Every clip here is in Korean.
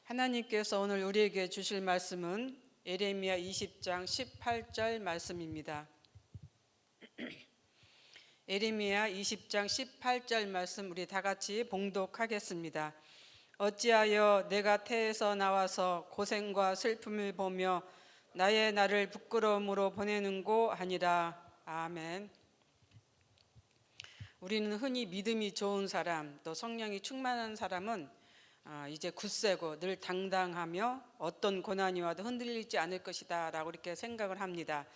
하나님께서 오늘 우리에게 주실 말씀은 예레미야 20장 18절 말씀입니다. 예레미야 20장 18절 말씀 우리 다 같이 봉독하겠습니다. 어찌하여 내가 태에서 나와서 고생과 슬픔을 보며 나의 나를 부끄러움으로 보내는고 하니라. 아멘. 우리는 흔히 믿음이 좋은 사람, 또 성령이 충만한 사람은 이제 굳세고 늘 당당하며 어떤 고난이 와도 흔들리지 않을 것이다 라고 이렇게 생각을 합니다.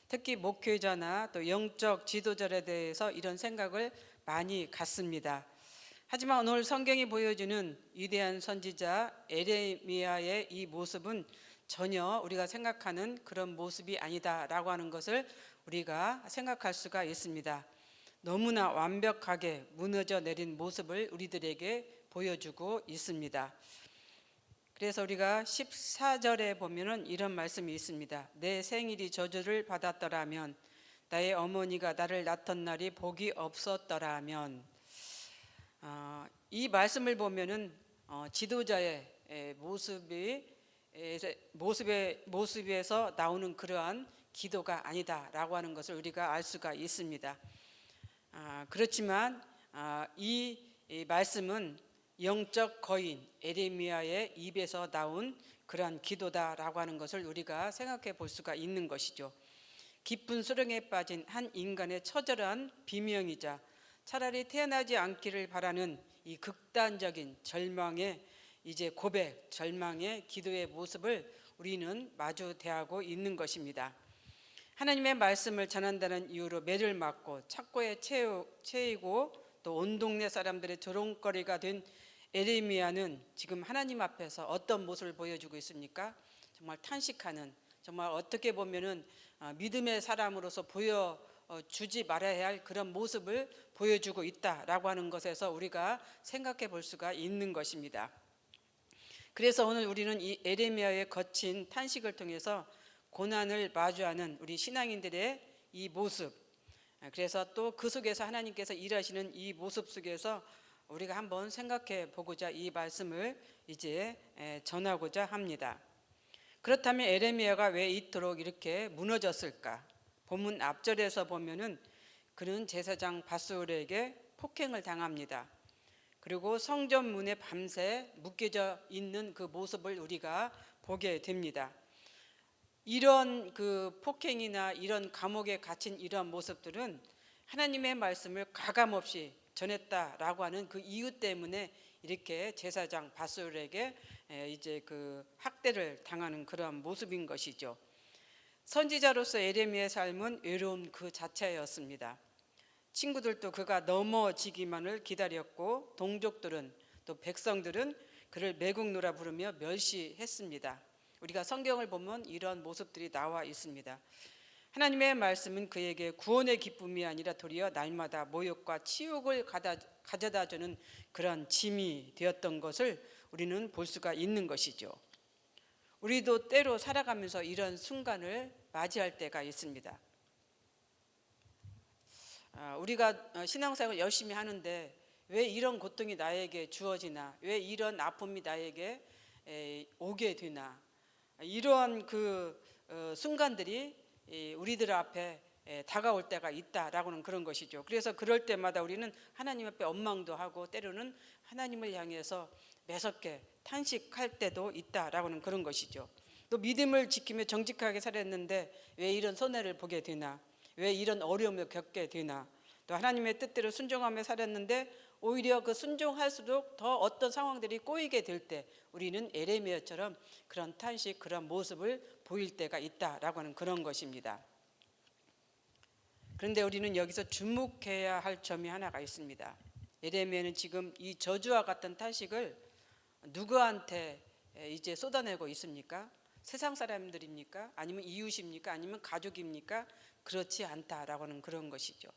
특히 목회자나 또 영적 지도자에 대해서 이런 생각을 많이 갖습니다. 하지만 오늘 성경이 보여주는 위대한 선지자 예레미야의 이 모습은 전혀 우리가 생각하는 그런 모습이 아니다 라고 하는 것을 우리가 생각할 수가 있습니다. 너무나 완벽하게 무너져 내린 모습을 우리들에게 보여주고 있습니다. 그래서 우리가 14절에 보면은 이런 말씀이 있습니다. 내 생일이 저주를 받았더라면, 나의 어머니가 나를 낳던 날이 복이 없었더라면. 이 말씀을 보면은 지도자의 모습에서 나오는 그러한 기도가 아니다라고 하는 것을 우리가 알 수가 있습니다. 그렇지만 이 말씀은 영적 거인 예레미야의 입에서 나온 그러한 기도다라고 하는 것을 우리가 생각해 볼 수가 있는 것이죠. 깊은 수렁에 빠진 한 인간의 처절한 비명이자 차라리 태어나지 않기를 바라는 이 극단적인 절망의 이제 고백, 절망의 기도의 모습을 우리는 마주 대하고 있는 것입니다. 하나님의 말씀을 전한다는 이유로 매를 맞고 착고에 채이고 또 온 동네 사람들의 조롱거리가 된 예레미야는 지금 하나님 앞에서 어떤 모습을 보여주고 있습니까? 정말 탄식하는, 정말 어떻게 보면은 믿음의 사람으로서 보여주지 말아야 할 그런 모습을 보여주고 있다라고 하는 것에서 우리가 생각해 볼 수가 있는 것입니다. 그래서 오늘 우리는 이 예레미야의 거친 탄식을 통해서 고난을 마주하는 우리 신앙인들의 이 모습, 그래서 또 그 속에서 하나님께서 일하시는 이 모습 속에서 우리가 한번 생각해 보고자 이 말씀을 이제 전하고자 합니다. 그렇다면 예레미야가 왜 이토록 이렇게 무너졌을까? 본문 앞절에서 보면은 그는 제사장 밧술에게 폭행을 당합니다. 그리고 성전 문에 밤새 묶여져 있는 그 모습을 우리가 보게 됩니다. 이런 그 폭행이나 이런 감옥에 갇힌 이런 모습들은 하나님의 말씀을 가감없이 전했다라고 하는 그 이유 때문에 이렇게 제사장 밧술에게 이제 그 학대를 당하는 그런 모습인 것이죠. 선지자로서 예레미야의 삶은 외로움 그 자체였습니다. 친구들도 그가 넘어지기만을 기다렸고 동족들은 또 백성들은 그를 매국노라 부르며 멸시했습니다. 우리가 성경을 보면 이런 모습들이 나와 있습니다. 하나님의 말씀은 그에게 구원의 기쁨이 아니라 도리어 날마다 모욕과 치욕을 가져다 주는 그런 짐이 되었던 것을 우리는 볼 수가 있는 것이죠. 우리도 때로 살아가면서 이런 순간을 맞이할 때가 있습니다. 우리가 신앙생활을 열심히 하는데 왜 이런 고통이 나에게 주어지나, 왜 이런 아픔이 나에게 오게 되나, 이러한 그 순간들이 우리들 앞에 다가올 때가 있다라고는 그런 것이죠. 그래서 그럴 때마다 우리는 하나님 앞에 원망도 하고 때로는 하나님을 향해서 매섭게 탄식할 때도 있다라고는 그런 것이죠. 또 믿음을 지키며 정직하게 살았는데 왜 이런 손해를 보게 되나, 왜 이런 어려움을 겪게 되나, 또 하나님의 뜻대로 순종하며 살았는데 오히려 그 순종할수록 더 어떤 상황들이 꼬이게 될 때 우리는 예레미야처럼 그런 탄식, 그런 모습을 보일 때가 있다라고 하는 그런 것입니다. 그런데 우리는 여기서 주목해야 할 점이 하나가 있습니다. 예레미야는 지금 이 저주와 같은 탄식을 누구한테 이제 쏟아내고 있습니까? 세상 사람들입니까? 아니면 이웃입니까? 아니면 가족입니까? 그렇지 않다라고 하는 그런 것이죠.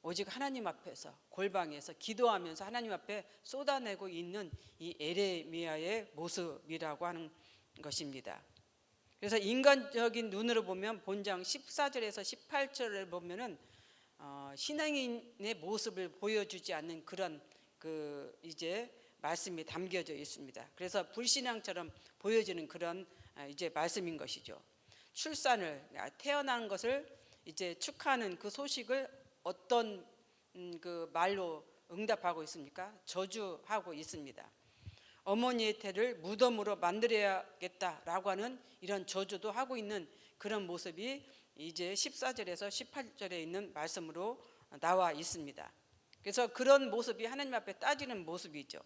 오직 하나님 앞에서 골방에서 기도하면서 하나님 앞에 쏟아내고 있는 이 예레미야의 모습이라고 하는 것입니다. 그래서 인간적인 눈으로 보면 본장 14절에서 18절을 보면은 신앙인의 모습을 보여주지 않는 그런 그 이제 말씀이 담겨져 있습니다. 그래서 불신앙처럼 보여지는 그런 이제 말씀인 것이죠. 출산을 태어난 것을 이제 축하하는 그 소식을 어떤 그 말로 응답하고 있습니까? 저주하고 있습니다. 어머니의 태를 무덤으로 만들어야겠다라고 하는 이런 저주도 하고 있는 그런 모습이 이제 14절에서 18절에 있는 말씀으로 나와 있습니다. 그래서 그런 모습이 하나님 앞에 따지는 모습이죠.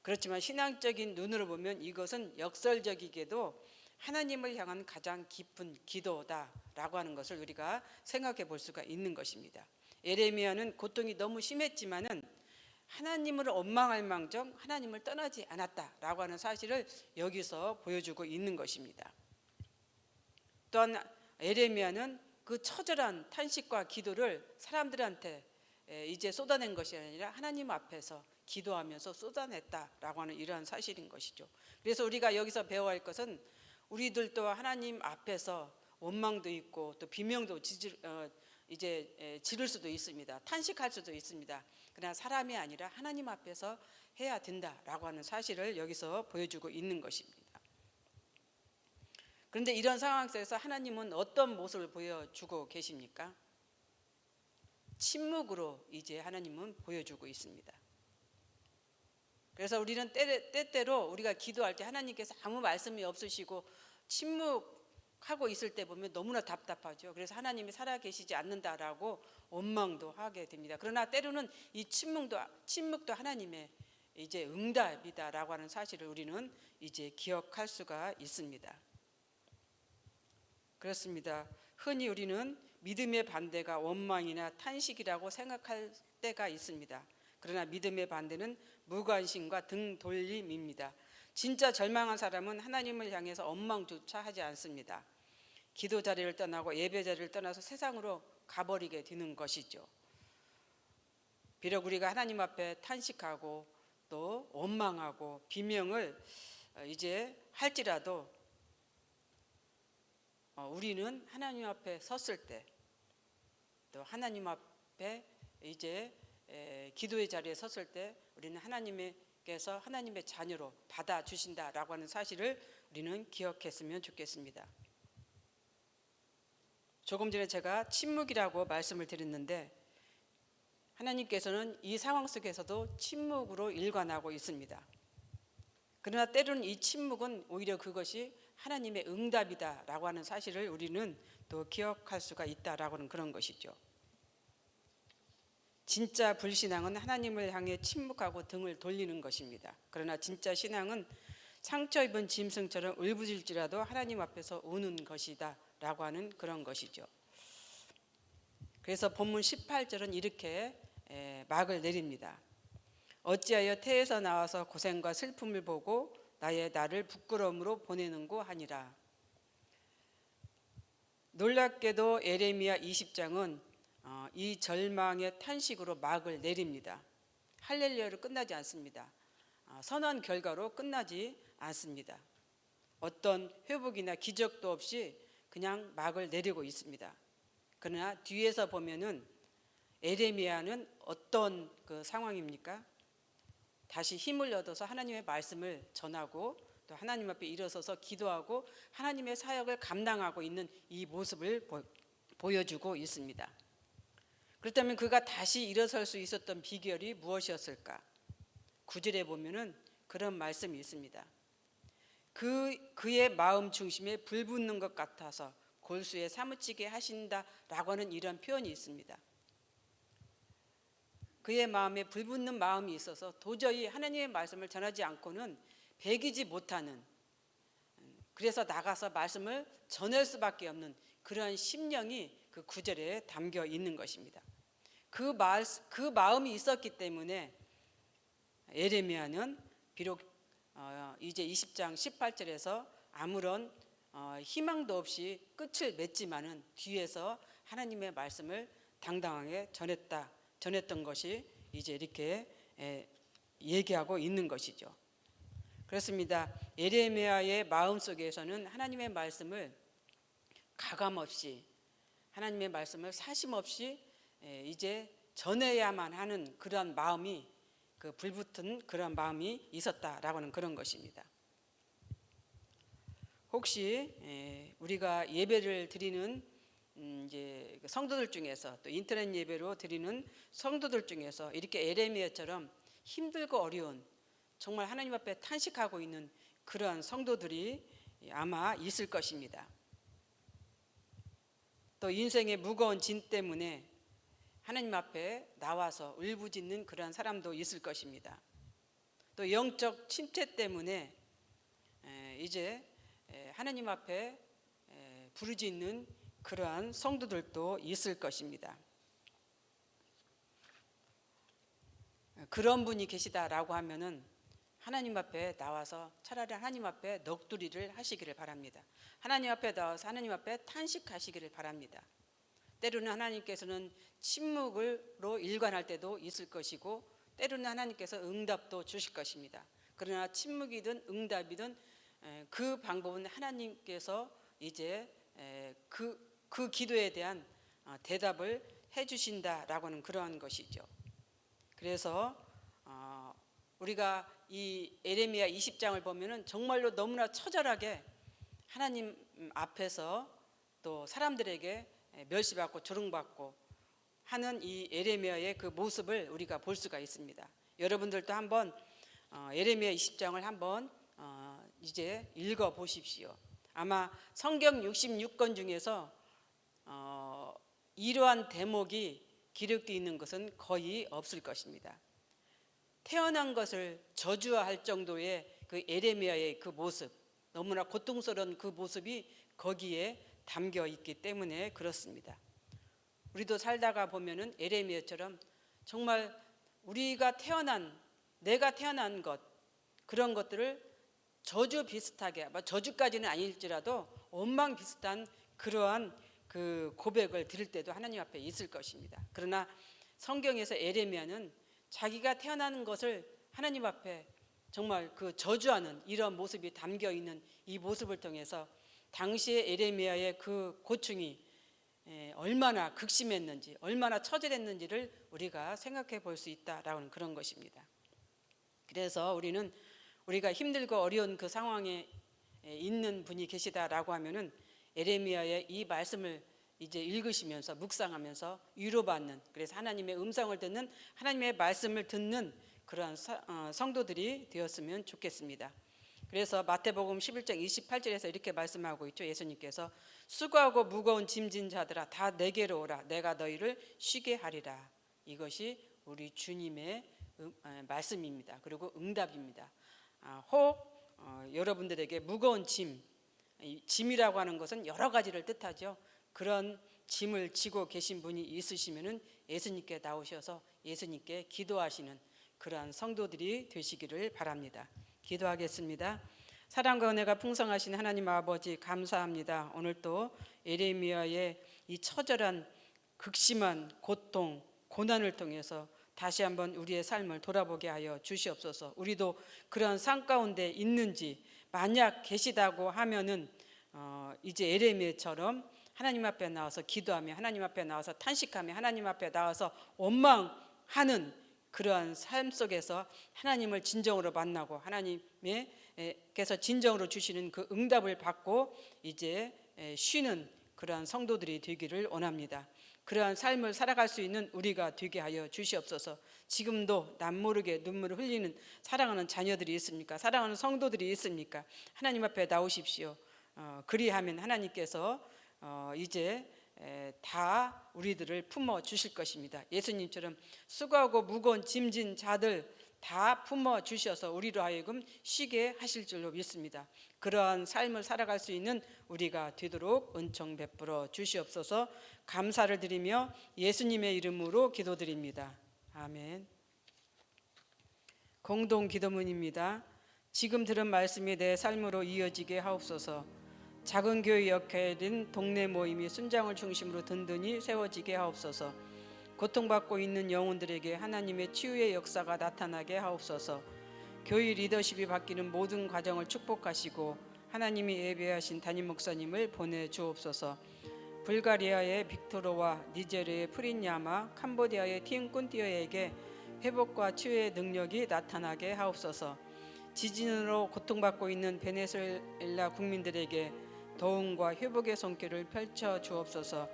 그렇지만 신앙적인 눈으로 보면 이것은 역설적이게도 하나님을 향한 가장 깊은 기도다라고 하는 것을 우리가 생각해 볼 수가 있는 것입니다. 예레미야는 고통이 너무 심했지만은 하나님을 원망할 망정 하나님을 떠나지 않았다라고 하는 사실을 여기서 보여주고 있는 것입니다. 또한 예레미야는 그 처절한 탄식과 기도를 사람들한테 이제 쏟아낸 것이 아니라 하나님 앞에서 기도하면서 쏟아냈다라고 하는 이러한 사실인 것이죠. 그래서 우리가 여기서 배워야 할 것은 우리들도 하나님 앞에서 원망도 있고 또 비명도 지를 수도 있습니다. 탄식할 수도 있습니다. 그러나 사람이 아니라 하나님 앞에서 해야 된다라고 하는 사실을 여기서 보여주고 있는 것입니다. 그런데 이런 상황 속에서 하나님은 어떤 모습을 보여주고 계십니까? 침묵으로 이제 하나님은 보여주고 있습니다. 그래서 우리는 때때로 우리가 기도할 때 하나님께서 아무 말씀이 없으시고 침묵하고 있을 때 보면 너무나 답답하죠. 그래서 하나님이 살아계시지 않는다라고 원망도 하게 됩니다. 그러나 때로는 이 침묵도 하나님의 이제 응답이다라고 하는 사실을 우리는 이제 기억할 수가 있습니다. 그렇습니다. 흔히 우리는 믿음의 반대가 원망이나 탄식이라고 생각할 때가 있습니다. 그러나 믿음의 반대는 무관심과 등 돌림입니다. 진짜 절망한 사람은 하나님을 향해서 원망조차 하지 않습니다. 기도 자리를 떠나고 예배 자리를 떠나서 세상으로 가버리게 되는 것이죠. 비록 우리가 하나님 앞에 탄식하고 또 원망하고 비명을 이제 할지라도 우리는 하나님 앞에 섰을 때 또 하나님 앞에 이제 기도의 자리에 섰을 때 우리는 하나님께서 하나님의 자녀로 받아주신다라고 하는 사실을 우리는 기억했으면 좋겠습니다. 조금 전에 제가 침묵이라고 말씀을 드렸는데 하나님께서는 이 상황 속에서도 침묵으로 일관하고 있습니다. 그러나 때로는 이 침묵은 오히려 그것이 하나님의 응답이다라고 하는 사실을 우리는 또 기억할 수가 있다라고 하는 그런 것이죠. 진짜 불신앙은 하나님을 향해 침묵하고 등을 돌리는 것입니다. 그러나 진짜 신앙은 상처 입은 짐승처럼 울부짖을지라도 하나님 앞에서 우는 것이다 라고 하는 그런 것이죠. 그래서 본문 18절은 이렇게 막을 내립니다. 어찌하여 태에서 나와서 고생과 슬픔을 보고 나를 부끄러움으로 보내는고 하니라. 놀랍게도 예레미야 20장은 이 절망의 탄식으로 막을 내립니다. 할렐루야로 끝나지 않습니다. 선한 결과로 끝나지 않습니다. 어떤 회복이나 기적도 없이 그냥 막을 내리고 있습니다. 그러나 뒤에서 보면은 예레미야는 어떤 그 상황입니까? 다시 힘을 얻어서 하나님의 말씀을 전하고 또 하나님 앞에 일어서서 기도하고 하나님의 사역을 감당하고 있는 이 모습을 보여주고 있습니다. 그렇다면 그가 다시 일어설 수 있었던 비결이 무엇이었을까? 9절에 보면은 그런 말씀이 있습니다. 그의 마음 중심에 불 붙는 것 같아서 골수에 사무치게 하신다라고 하는 이런 표현이 있습니다. 그의 마음에 불 붙는 마음이 있어서 도저히 하나님의 말씀을 전하지 않고는 배기지 못하는, 그래서 나가서 말씀을 전할 수밖에 없는 그러한 심령이 그 9절에 담겨 있는 것입니다. 그 마음이 있었기 때문에 예레미야는 비록 이제 20장 18절에서 아무런 희망도 없이 끝을 맺지만은 뒤에서 하나님의 말씀을 당당하게 전했던 것이 이제 이렇게 얘기하고 있는 것이죠. 그렇습니다. 예레미야의 마음속에서는 하나님의 말씀을 가감없이, 하나님의 말씀을 사심없이 이제 전해야만 하는 그러한 마음이 그 불붙은 그런 마음이 있었다라고 하는 그런 것입니다. 혹시 우리가 예배를 드리는 이제 성도들 중에서 또 인터넷 예배로 드리는 성도들 중에서 이렇게 에레미야처럼 힘들고 어려운 정말 하나님 앞에 탄식하고 있는 그러한 성도들이 아마 있을 것입니다. 또 인생의 무거운 짐 때문에 하나님 앞에 나와서 울부짖는 그러한 사람도 있을 것입니다. 또 영적 침체 때문에 이제 하나님 앞에 부르짖는 그러한 성도들도 있을 것입니다. 그런 분이 계시다라고 하면은 하나님 앞에 나와서 차라리 하나님 앞에 넋두리를 하시기를 바랍니다. 하나님 앞에 나와서 하나님 앞에 탄식하시기를 바랍니다. 때로는 하나님께서는 침묵으로 일관할 때도 있을 것이고 때로는 하나님께서 응답도 주실 것입니다. 그러나 침묵이든 응답이든 그 방법은 하나님께서 이제 그 기도에 대한 대답을 해주신다라고 하는 그러한 것이죠. 그래서 우리가 이 에레미야 20장을 보면은 정말로 너무나 처절하게 하나님 앞에서 또 사람들에게 멸시받고 조롱받고 하는 이 에레미야의 그 모습을 우리가 볼 수가 있습니다. 여러분들도 한번 에레미야 20장을 한번 이제 읽어 보십시오. 아마 성경 66권 중에서 이러한 대목이 기록되어 있는 것은 거의 없을 것입니다. 태어난 것을 저주할 정도의 그 에레미야의 그 모습, 너무나 고통스러운 그 모습이 거기에 담겨 있기 때문에 그렇습니다. 우리도 살다가 보면은 에레미야처럼 정말 우리가 내가 태어난 것, 그런 것들을 저주 비슷하게, 저주까지는 아닐지라도 원망 비슷한 그러한 그 고백을 드릴 때도 하나님 앞에 있을 것입니다. 그러나 성경에서 에레미야는 자기가 태어나는 것을 하나님 앞에 정말 그 저주하는 이런 모습이 담겨 있는 이 모습을 통해서 당시의 에레미야의 그 고충이 얼마나 극심했는지, 얼마나 처절했는지를 우리가 생각해 볼 수 있다라는 그런 것입니다. 그래서 우리가 힘들고 어려운 그 상황에 있는 분이 계시다라고 하면은 에레미야의 이 말씀을 이제 읽으시면서 묵상하면서 위로받는, 그래서 하나님의 음성을 듣는, 하나님의 말씀을 듣는 그러한 성도들이 되었으면 좋겠습니다. 그래서 마태복음 11장 28절에서 이렇게 말씀하고 있죠. 예수님께서 수고하고 무거운 짐진 자들아 다 내게로 오라 내가 너희를 쉬게 하리라. 이것이 우리 주님의 말씀입니다. 그리고 응답입니다. 혹 여러분들에게 무거운 짐이라고 하는 것은 여러 가지를 뜻하죠. 그런 짐을 지고 계신 분이 있으시면은 예수님께 나오셔서 예수님께 기도하시는 그러한 성도들이 되시기를 바랍니다. 기도하겠습니다. 사랑과 은혜가 풍성하신 하나님 아버지 감사합니다. 오늘 또 에레미야의 이 처절한 극심한 고통, 고난을 통해서 다시 한번 우리의 삶을 돌아보게 하여 주시옵소서. 우리도 그런 삶 가운데 있는지, 만약 계시다고 하면은 이제 에레미야처럼 하나님 앞에 나와서 기도하며 하나님 앞에 나와서 탄식하며 하나님 앞에 나와서 원망하는 그러한 삶 속에서 하나님을 진정으로 만나고 하나님께서 진정으로 주시는 그 응답을 받고 이제 쉬는 그러한 성도들이 되기를 원합니다. 그러한 삶을 살아갈 수 있는 우리가 되게 하여 주시옵소서. 지금도 남모르게 눈물을 흘리는 사랑하는 자녀들이 있습니까? 사랑하는 성도들이 있습니까? 하나님 앞에 나오십시오. 그리하면 하나님께서 이제 다 우리들을 품어 주실 것입니다. 예수님처럼 수고하고 무거운 짐진 자들 다 품어 주셔서 우리로 하여금 쉬게 하실 줄로 믿습니다. 그러한 삶을 살아갈 수 있는 우리가 되도록 은총 베풀어 주시옵소서. 감사를 드리며 예수님의 이름으로 기도드립니다. 아멘. 공동 기도문입니다. 지금 들은 말씀이 내 삶으로 이어지게 하옵소서. 작은 교회 역할인 동네 모임이 순장을 중심으로 든든히 세워지게 하옵소서. 고통받고 있는 영혼들에게 하나님의 치유의 역사가 나타나게 하옵소서. 교회 리더십이 바뀌는 모든 과정을 축복하시고 하나님이 예배하신 담임 목사님을 보내주옵소서. 불가리아의 빅토르와 니제르의 프린야마, 캄보디아의 티응꾼띠어에게 회복과 치유의 능력이 나타나게 하옵소서. 지진으로 고통받고 있는 베네수엘라 국민들에게 도움과 회복의 손길을 펼쳐 주옵소서.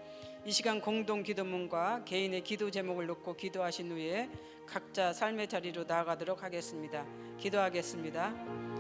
이 시간 공동 기도문과 개인의 기도 제목을 놓고 기도하신 후에 각자 삶의 자리로 나아가도록 하겠습니다. 기도하겠습니다.